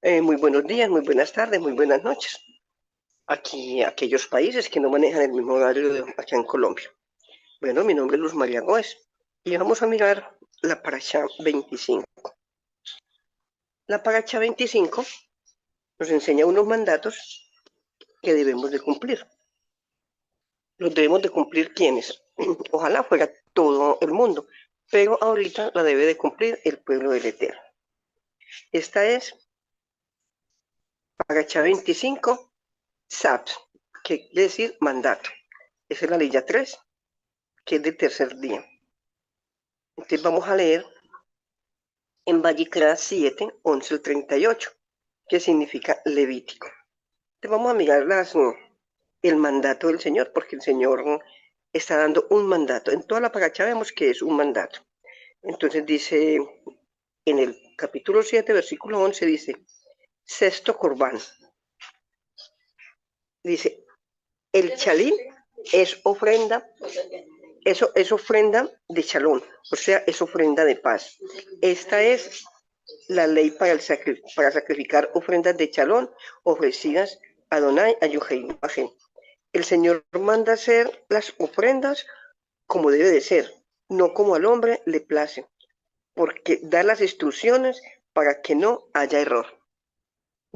Muy buenos días, muy buenas tardes, muy buenas noches. Aquí, aquellos países que no manejan el mismo horario de acá en Colombia. Bueno, mi nombre es Luz María Gómez y vamos a mirar la paracha 25. La paracha 25 nos enseña unos mandatos que debemos de cumplir. Los debemos de cumplir quienes. Ojalá fuera todo el mundo, pero ahorita la debe de cumplir el pueblo del Eterno. Esta es paracha 25, SAPS, que quiere decir mandato. Esa es la ley 3, que es del tercer día. Entonces vamos a leer en Vallicra 7, 11 al 38, que significa Levítico. Entonces vamos a mirar el mandato del Señor, porque el Señor está dando un mandato. En toda la paracha vemos que es un mandato. Entonces dice, en el capítulo 7, versículo 11, dice, sexto corbán. Dice, el chalín es ofrenda, eso es ofrenda de shalom, o sea, es ofrenda de paz. Esta es la ley para sacrificar ofrendas de chalón ofrecidas a Adonai, a Yuhei Bajen. El Señor manda hacer las ofrendas como debe de ser, no como al hombre le place, porque da las instrucciones para que no haya error.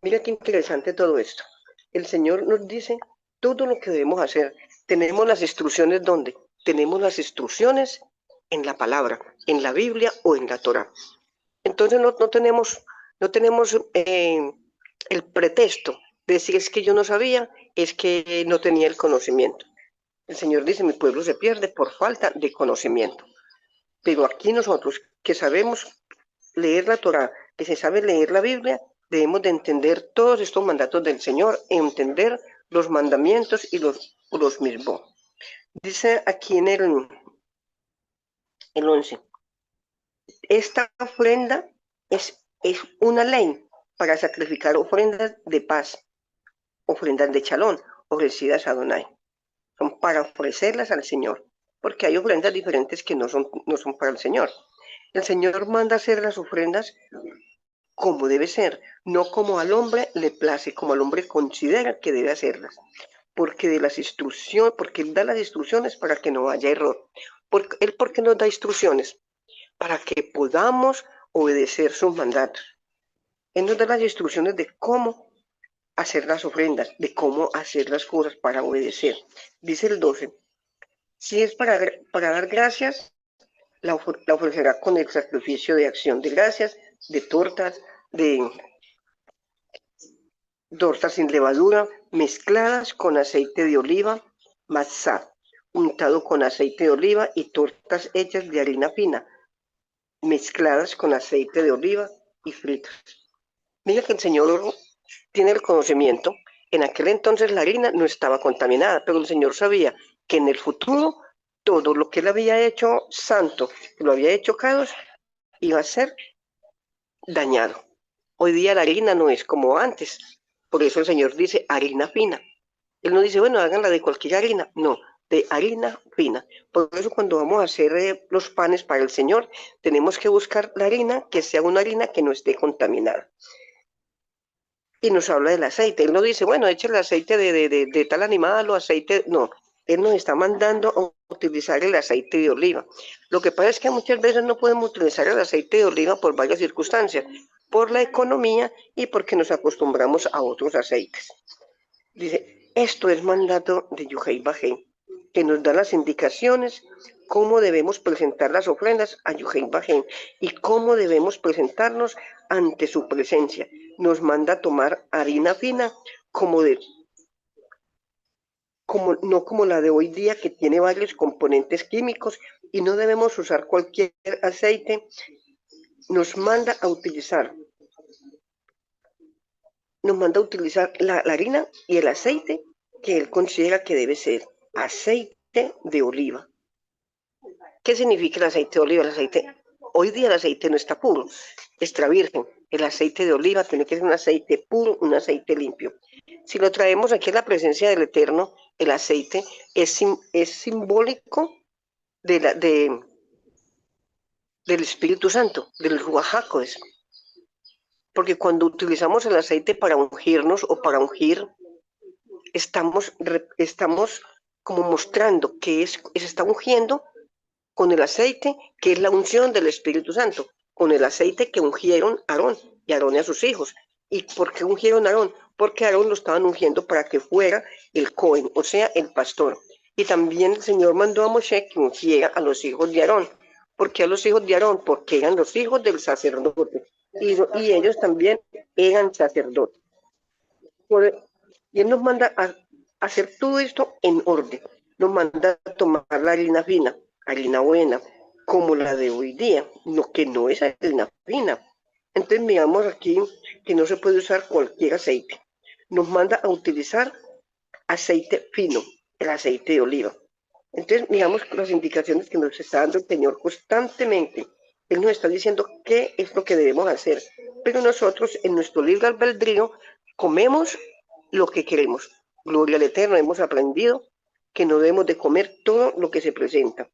Mira qué interesante todo esto. El Señor nos dice todo lo que debemos hacer. Tenemos las instrucciones ¿dónde? Tenemos las instrucciones en la palabra, en la Biblia o en la Torah. Entonces no tenemos el pretexto de decir es que yo no sabía, es que no tenía el conocimiento. El Señor dice, mi pueblo se pierde por falta de conocimiento. Pero aquí nosotros que sabemos leer la Torah, que se sabe leer la Biblia, debemos de entender todos estos mandatos del Señor, entender los mandamientos y los mismos. Dice aquí en el 11, esta ofrenda es una ley para sacrificar ofrendas de paz, ofrendas de chalón, ofrecidas a Adonai. Son para ofrecerlas al Señor, porque hay ofrendas diferentes que no son para el Señor. El Señor manda hacer las ofrendas como debe ser, no como al hombre le place, como al hombre considera que debe hacerlas, porque Él da las instrucciones para que no haya error. ¿Por qué nos da instrucciones? Para que podamos obedecer sus mandatos. Él nos da las instrucciones de cómo hacer las ofrendas, de cómo hacer las cosas para obedecer. Dice el 12, si es para dar gracias, la ofrecerá con el sacrificio de acción de gracias, de tortas sin levadura, mezcladas con aceite de oliva, matzá, untado con aceite de oliva y tortas hechas de harina fina, mezcladas con aceite de oliva y fritas. Mira que el Señor tiene el conocimiento. En aquel entonces la harina no estaba contaminada, pero el Señor sabía que en el futuro todo lo que Él había hecho santo, que lo había hecho caos, iba a ser dañado. Hoy día la harina no es como antes. Por eso el Señor dice harina fina. Él no dice, bueno, háganla de cualquier harina. No, de harina fina. Por eso cuando vamos a hacer los panes para el Señor, tenemos que buscar la harina que sea una harina que no esté contaminada. Y nos habla del aceite. Él no dice, bueno, échale aceite de tal animal o aceite. No, Él nos está mandando a utilizar el aceite de oliva. Lo que pasa es que muchas veces no podemos utilizar el aceite de oliva por varias circunstancias, por la economía y porque nos acostumbramos a otros aceites. Dice, esto es mandato de Yuhei Bajé, que nos da las indicaciones cómo debemos presentar las ofrendas a Yuhei Bajé y cómo debemos presentarnos ante su presencia. Nos manda tomar harina fina no como la de hoy día que tiene varios componentes químicos y no debemos usar cualquier aceite. Nos manda a utilizar la harina y el aceite que él considera que debe ser aceite de oliva. ¿Qué significa el aceite de oliva? Hoy día el aceite no está puro, extra virgen. El aceite de oliva tiene que ser un aceite puro, un aceite limpio. Si lo traemos aquí a la presencia del Eterno, el aceite es simbólico del Espíritu Santo, del Ruach HaKodesh. porque cuando utilizamos el aceite para ungirnos o para ungir, estamos como mostrando que se está ungiendo con el aceite, que es la unción del Espíritu Santo, con el aceite que ungieron Aarón y Aarón y a sus hijos. ¿Y por qué ungieron a Aarón? Porque a Aarón lo estaban ungiendo para que fuera el Cohen, o sea, el pastor. Y también el Señor mandó a Moshe que ungiera a los hijos de Aarón. ¿Por qué a los hijos de Aarón? Porque eran los hijos del sacerdote. Y ellos también eran sacerdotes. Y Él nos manda a hacer todo esto en orden. Nos manda a tomar la harina fina, harina buena, como la de hoy día, que no es harina fina. Entonces miramos aquí que no se puede usar cualquier aceite. Nos manda a utilizar aceite fino, el aceite de oliva. Entonces miramos las indicaciones que nos está dando el Señor constantemente. Él nos está diciendo qué es lo que debemos hacer. Pero nosotros en nuestro libre albedrío comemos lo que queremos. Gloria al Eterno, hemos aprendido que no debemos de comer todo lo que se presenta.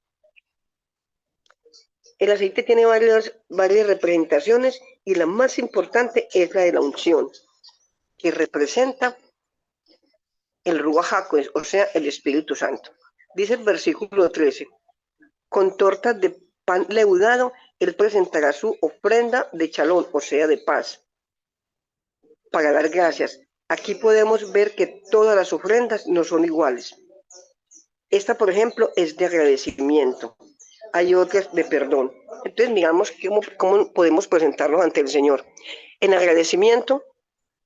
El aceite tiene varias representaciones y la más importante es la de la unción, que representa el Ruach HaKodesh, o sea, el Espíritu Santo. Dice el versículo 13, con tortas de pan leudado, él presentará su ofrenda de chalón, o sea, de paz, para dar gracias. Aquí podemos ver que todas las ofrendas no son iguales. Esta, por ejemplo, es de agradecimiento. Hay otras de perdón. Entonces, miramos cómo podemos presentarnos ante el Señor. En agradecimiento,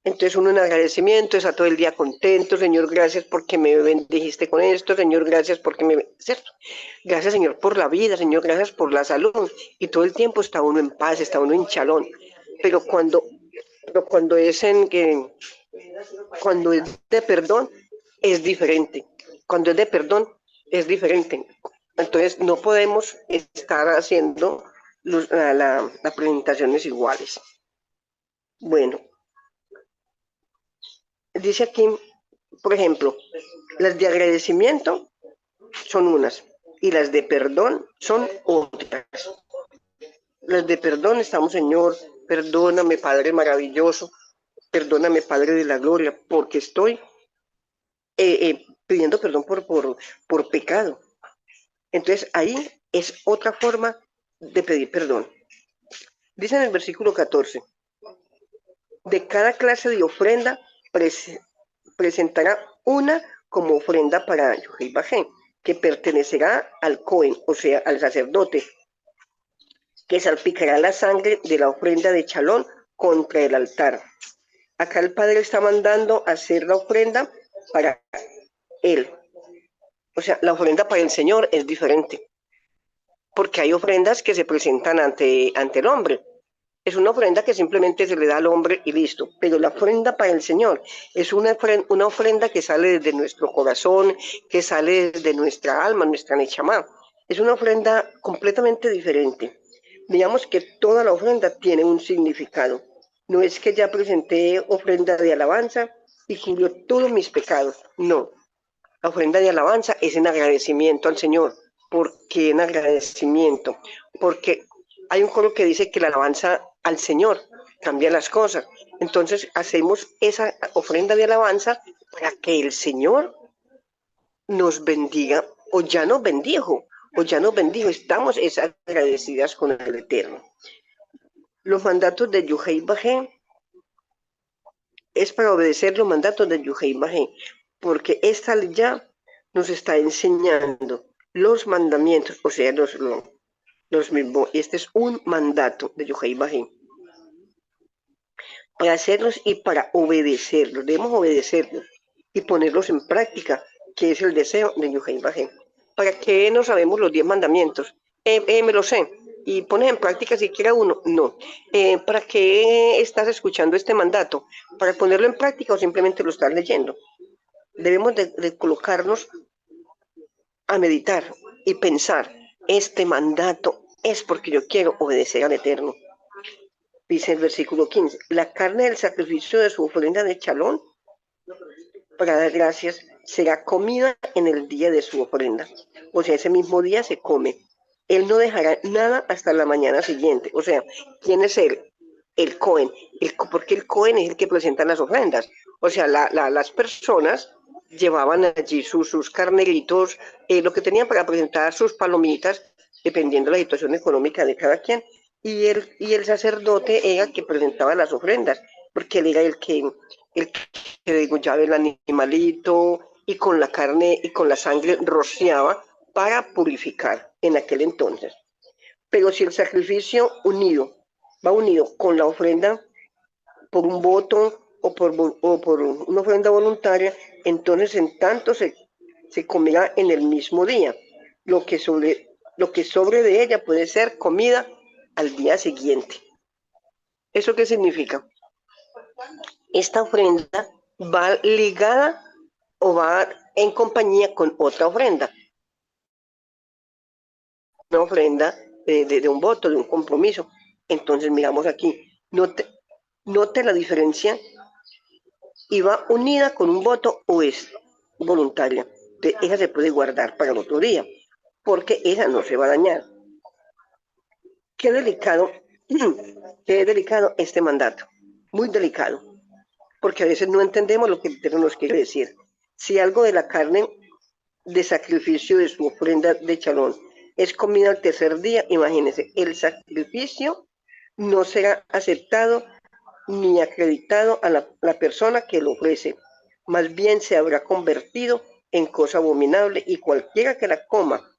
entonces uno en agradecimiento está todo el día contento. Señor, gracias porque me bendijiste con esto. Señor, gracias porque ¿cierto? Gracias, Señor, por la vida. Señor, gracias por la salud. Y todo el tiempo está uno en paz, está uno en chalón. Pero cuando cuando es de perdón, es diferente. Cuando es de perdón, es diferente. Entonces, no podemos estar haciendo las presentaciones iguales. Bueno, dice aquí, por ejemplo, las de agradecimiento son unas y las de perdón son otras. Las de perdón estamos, Señor, perdóname, Padre maravilloso, perdóname, Padre de la gloria, porque estoy pidiendo perdón por pecado. Entonces ahí es otra forma de pedir perdón. Dice en el versículo 14, de cada clase de ofrenda presentará una como ofrenda para Yohei Bajé, que pertenecerá al Cohen, o sea, al sacerdote, que salpicará la sangre de la ofrenda de chalón contra el altar. Acá el Padre está mandando hacer la ofrenda para él. O sea, la ofrenda para el Señor es diferente, porque hay ofrendas que se presentan ante el hombre. Es una ofrenda que simplemente se le da al hombre y listo. Pero la ofrenda para el Señor es una ofrenda que sale desde nuestro corazón, que sale desde nuestra alma, nuestra nechamá. Es una ofrenda completamente diferente. Digamos que toda la ofrenda tiene un significado. No es que ya presenté ofrenda de alabanza y cubrió todos mis pecados. No. La ofrenda de alabanza es en agradecimiento al Señor. ¿Por qué en agradecimiento? Porque hay un coro que dice que la alabanza al Señor cambia las cosas. Entonces hacemos esa ofrenda de alabanza para que el Señor nos bendiga o ya nos bendijo. Estamos agradecidas con el Eterno. Los mandatos de Yohei Bajé es para obedecer los mandatos de Yohei Bajé, porque esta ley ya nos está enseñando los mandamientos, o sea, los mismos. Este es un mandato de Yohei Bajé. Para hacerlos y para obedecerlos. Debemos obedecerlos y ponerlos en práctica, que es el deseo de Yohei Bajé. ¿Para qué no sabemos los 10 mandamientos? Me lo sé. ¿Y pones en práctica siquiera uno? No. ¿Para qué estás escuchando este mandato? ¿Para ponerlo en práctica o simplemente lo estás leyendo? Debemos de colocarnos a meditar y pensar, este mandato es porque yo quiero obedecer al Eterno. Dice el versículo 15, la carne del sacrificio de su ofrenda de chalón para dar gracias será comida en el día de su ofrenda. O sea, ese mismo día se come. Él no dejará nada hasta la mañana siguiente. O sea, ¿quién es él? el Cohen, porque el Cohen es el que presenta las ofrendas. O sea, las personas llevaban allí sus carneritos, lo que tenían para presentar sus palomitas, dependiendo de la situación económica de cada quien, y el sacerdote era el que presentaba las ofrendas, porque él era el que degollaba el animalito y con la carne y con la sangre rociaba para purificar en aquel entonces. Pero si el sacrificio va unido con la ofrenda por un voto o por una ofrenda voluntaria, entonces en tanto se comerá en el mismo día. Lo que sobre de ella puede ser comida al día siguiente. ¿Eso qué significa? Esta ofrenda va ligada o va en compañía con otra ofrenda. Una ofrenda de un voto, de un compromiso. Entonces miramos aquí, note la diferencia y va unida con un voto o es voluntaria. Esa se puede guardar para el otro día, porque esa no se va a dañar. Qué delicado, qué delicado este mandato, muy delicado, porque a veces no entendemos lo que el Eterno nos quiere decir. Si algo de la carne de sacrificio de su ofrenda de chalón es comida al tercer día, imagínense, el sacrificio no será aceptado ni acreditado a la persona que lo ofrece. Más bien se habrá convertido en cosa abominable y cualquiera que la coma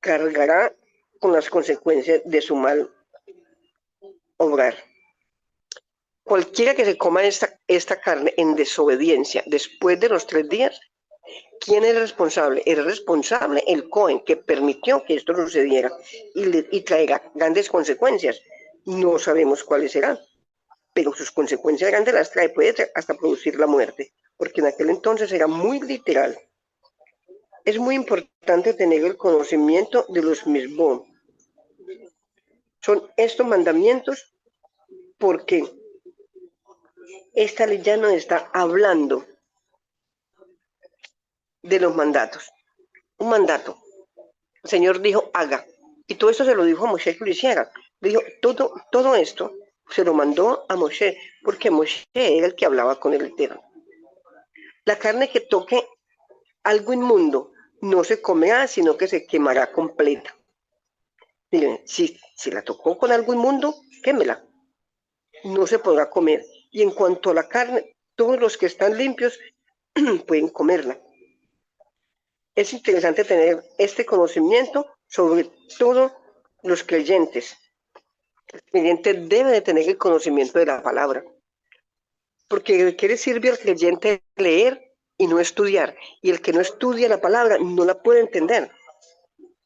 cargará con las consecuencias de su mal obrar. Cualquiera que se coma esta carne en desobediencia después de los 3 días, ¿quién es responsable? Es responsable el Cohen que permitió que esto sucediera y traerá grandes consecuencias. No sabemos cuáles serán, pero sus consecuencias grandes las trae, puede hasta producir la muerte, porque en aquel entonces era muy literal. Es muy importante tener el conocimiento de los misbón. Son estos mandamientos porque esta ley ya no está hablando de los mandatos. Un mandato. El Señor dijo, haga. Y todo esto se lo dijo a Moshe que lo hiciera. Dijo, todo esto se lo mandó a Moshe, porque Moshe era el que hablaba con el Eterno. La carne que toque algo inmundo no se comerá, sino que se quemará completa. Miren, si la tocó con algo inmundo, quémela. No se podrá comer. Y en cuanto a la carne, todos los que están limpios pueden comerla. Es interesante tener este conocimiento, sobre todo los creyentes. El creyente debe de tener el conocimiento de la palabra, porque ¿de qué le sirve al creyente leer y no estudiar? Y el que no estudia la palabra no la puede entender.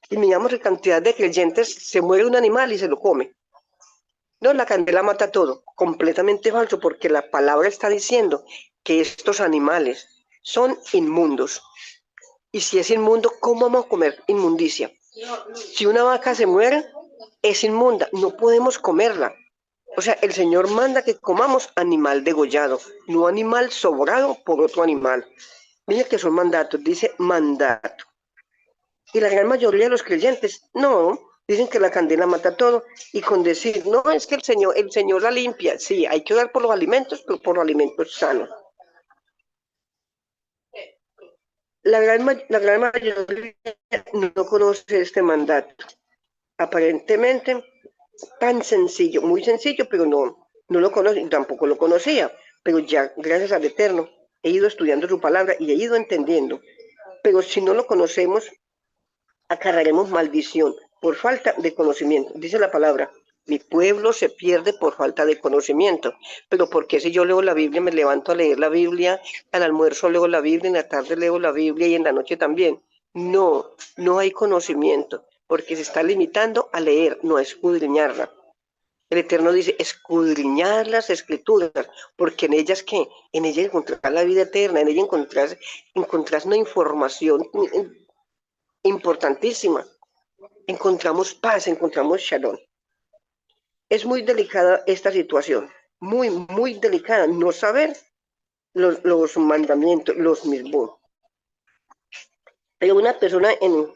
Y miramos la cantidad de creyentes, se muere un animal y se lo come. No, la candela mata todo. Completamente falso, porque la palabra está diciendo que estos animales son inmundos. Y si es inmundo, ¿cómo vamos a comer inmundicia? Si una vaca se muere, es inmunda, no podemos comerla. O sea, el Señor manda que comamos animal degollado, no animal sobrado por otro animal. Mira que son mandatos, dice mandato. Y la gran mayoría de los creyentes, no, dicen que la candela mata todo. Y con decir, no, es que el Señor la limpia. Sí, hay que orar por los alimentos, pero por los alimentos sanos. La gran mayoría no conoce este mandato. Aparentemente tan sencillo, muy sencillo, pero no lo conoce, y tampoco lo conocía. Pero ya, gracias al Eterno, he ido estudiando su palabra y he ido entendiendo. Pero si no lo conocemos, acarrearemos maldición por falta de conocimiento. Dice la palabra, mi pueblo se pierde por falta de conocimiento. Pero porque si yo leo la Biblia, me levanto a leer la Biblia, al almuerzo leo la Biblia, en la tarde leo la Biblia y en la noche también? No hay conocimiento, porque se está limitando a leer, no a escudriñarla. El Eterno dice, escudriñar las Escrituras, porque en ellas, ¿qué? En ellas encontrar la vida eterna, en ellas encontrar una información importantísima. Encontramos paz, encontramos shalom. Es muy delicada esta situación, muy delicada, no saber los mandamientos, los mismos. Pero una persona en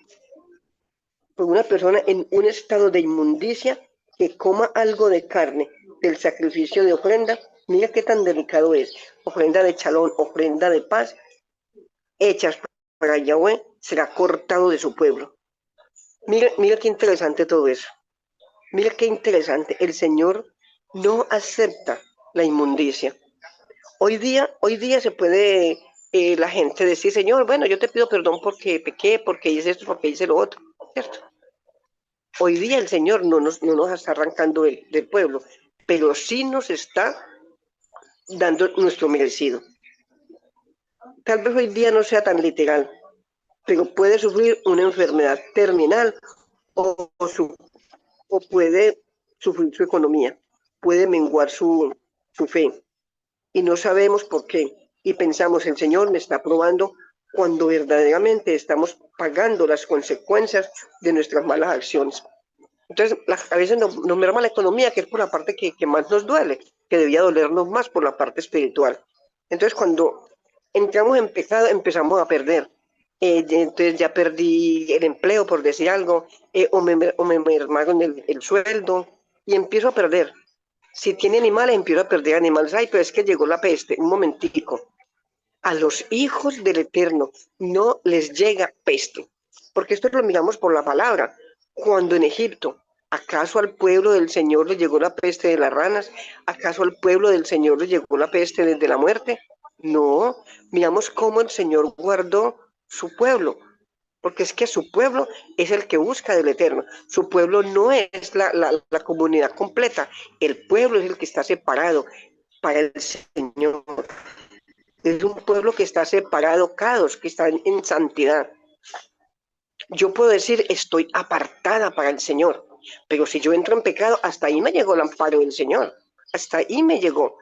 un estado de inmundicia que coma algo de carne del sacrificio de ofrenda, mira qué tan delicado es, ofrenda de chalón, ofrenda de paz, hechas para Yahweh, será cortado de su pueblo. Mira, mira qué interesante todo eso. Mira qué interesante. El Señor no acepta la inmundicia. Hoy día se puede la gente decir, Señor, bueno, yo te pido perdón porque pequé, porque hice esto, porque hice lo otro, ¿cierto? Hoy día el Señor no nos está arrancando del pueblo, pero sí nos está dando nuestro merecido. Tal vez hoy día no sea tan literal, pero puede sufrir una enfermedad terminal o, su, o puede sufrir su economía, puede menguar su fe. Y no sabemos por qué. Y pensamos, el Señor me está probando cuando verdaderamente estamos pagando las consecuencias de nuestras malas acciones. Entonces, a veces nos merma la economía, que es por la parte que más nos duele, que debía dolernos más por la parte espiritual. Entonces, cuando entramos en pecado, empezamos a perder. Entonces ya perdí el empleo, por decir algo, o me mermaron el sueldo, y empiezo a perder. Si tiene animales, empiezo a perder animales. Ay, pero es que llegó la peste. Un momentico. A los hijos del Eterno no les llega peste. Porque esto lo miramos por la palabra. Cuando en Egipto, ¿acaso al pueblo del Señor le llegó la peste de las ranas? ¿Acaso al pueblo del Señor le llegó la peste desde la muerte? No. Miramos cómo el Señor guardó su pueblo. Porque es que su pueblo es el que busca del Eterno. Su pueblo no es la comunidad completa. El pueblo es el que está separado para el Señor. Es un pueblo que está separado, cados, que está en santidad. Yo puedo decir, estoy apartada para el Señor, pero si yo entro en pecado, hasta ahí me llegó el amparo del Señor. Hasta ahí me llegó.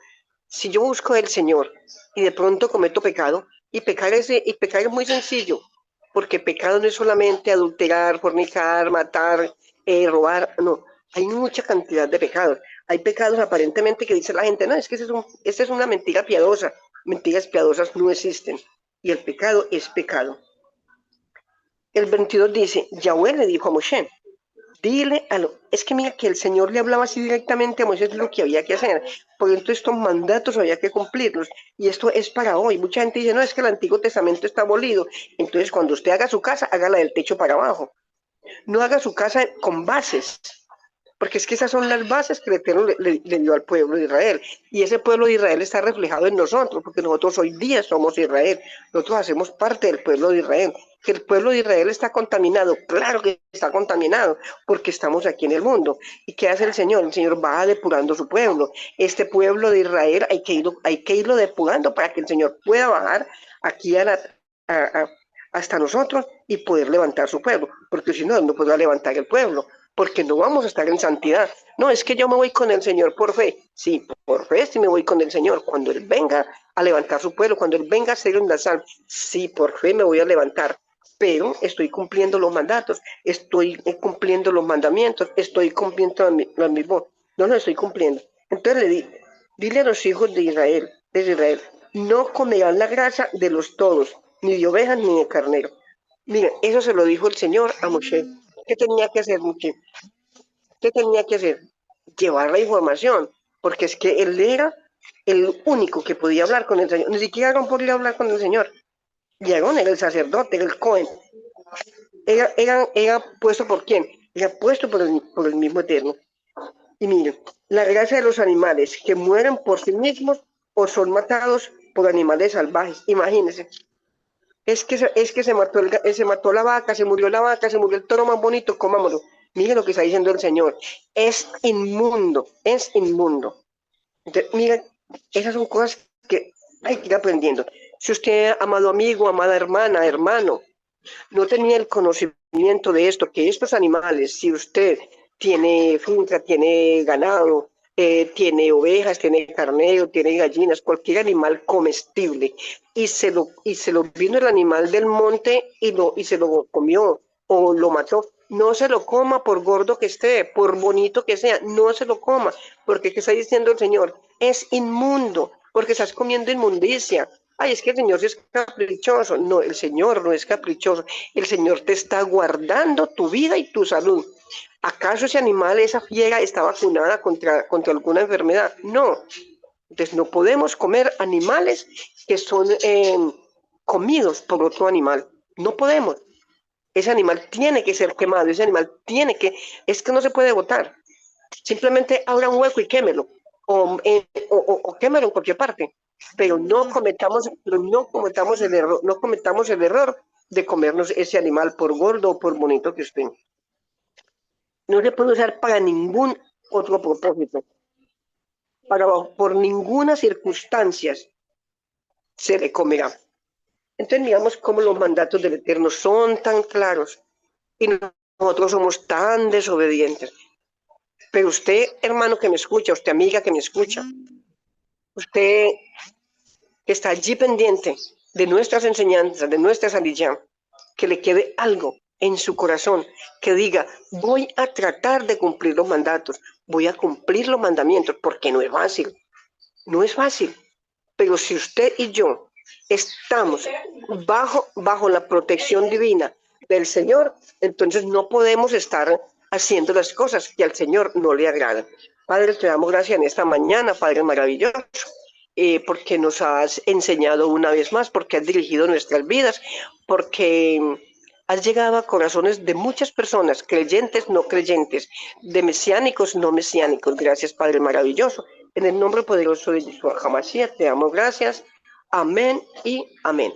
Si yo busco al Señor y de pronto cometo pecado, y pecar es muy sencillo, porque pecado no es solamente adulterar, fornicar, matar, robar, no. Hay mucha cantidad de pecados. Hay pecados aparentemente que dice la gente, no, es que esa es una mentira piadosa. Mentiras piadosas no existen. Y el pecado es pecado. El 22 dice, Yahweh le dijo a Moshe, dile a lo... Es que mira que el Señor le hablaba así directamente a Moisés lo que había que hacer, porque entonces estos mandatos había que cumplirlos, y esto es para hoy. Mucha gente dice, no, es que el Antiguo Testamento está abolido, entonces cuando usted haga su casa, hágala del techo para abajo. No haga su casa con bases, porque es que esas son las bases que el Eterno le dio al pueblo de Israel, y ese pueblo de Israel está reflejado en nosotros, porque nosotros hoy día somos Israel, nosotros hacemos parte del pueblo de Israel. Que el pueblo de Israel está contaminado, claro que está contaminado, porque estamos aquí en el mundo. ¿Y qué hace el Señor? El Señor va depurando su pueblo. Este pueblo de Israel hay que irlo depurando para que el Señor pueda bajar aquí hasta nosotros y poder levantar su pueblo, porque si no, no podrá levantar el pueblo, porque no vamos a estar en santidad. No, es que yo me voy con el Señor por fe. Sí, por fe sí me voy con el Señor. Cuando Él venga a levantar su pueblo, cuando Él venga a hacer un sal, sí, por fe me voy a levantar. Pero estoy cumpliendo los mandatos, estoy cumpliendo los mandamientos, estoy cumpliendo los mismos. No estoy cumpliendo. Entonces dile a los hijos de Israel, no comerán la grasa de los toros, ni de ovejas ni de carnero. Mira, eso se lo dijo el Señor a Moshe. ¿Qué tenía que hacer, Moshe? ¿Qué tenía que hacer? Llevar la información, porque es que él era el único que podía hablar con el Señor. Ni siquiera Aarón podía hablar con el Señor. Y Aarón era el sacerdote, era el Cohen. Era puesto por quién? Era puesto por el mismo Eterno. Y miren, la gracia de los animales que mueren por sí mismos o son matados por animales salvajes. Imagínense. Es que se mató la vaca, se murió se murió el toro más bonito, comámoslo. Miren lo que está diciendo el Señor. Es inmundo, es inmundo. Entonces, miren, esas son cosas que hay que ir aprendiendo. Si usted, amado amigo, amada hermana, hermano, no tenía el conocimiento de esto, que estos animales, si usted tiene finca, tiene ganado, tiene ovejas, tiene carnero, tiene gallinas, cualquier animal comestible, y se lo vino el animal del monte y se lo comió o lo mató, no se lo coma por gordo que esté, por bonito que sea, no se lo coma, porque ¿qué está diciendo el Señor? Es inmundo, porque estás comiendo inmundicia. Ay, es que el Señor sí es caprichoso. No, el Señor no es caprichoso. El Señor te está guardando tu vida y tu salud. ¿Acaso ese animal, esa fiera, está vacunada contra alguna enfermedad? No. Entonces no podemos comer animales que son comidos por otro animal. No podemos. Ese animal tiene que ser quemado, ese animal es que no se puede botar. Simplemente abra un hueco y quémelo, o quémelo en cualquier parte. Pero no cometamos el error de comernos ese animal por gordo o por bonito que esté. No se puede usar para ningún otro propósito, por ninguna circunstancia se le comerá. Entonces miramos cómo los mandatos del Eterno son tan claros y nosotros somos tan desobedientes. Pero usted, hermano que me escucha, usted, amiga que me escucha, usted que está allí pendiente de nuestras enseñanzas, de nuestra salilla, que le quede algo en su corazón, que diga, voy a tratar de cumplir los mandatos, voy a cumplir los mandamientos, porque no es fácil, no es fácil. Pero si usted y yo estamos bajo la protección divina del Señor, entonces no podemos estar haciendo las cosas que al Señor no le agradan. Padre, te damos gracias en esta mañana, Padre maravilloso, porque nos has enseñado una vez más, porque has dirigido nuestras vidas, porque has llegado a corazones de muchas personas, creyentes, no creyentes, de mesiánicos, no mesiánicos. Gracias, Padre maravilloso. En el nombre poderoso de Yeshua HaMashiach, te damos gracias. Amén y amén.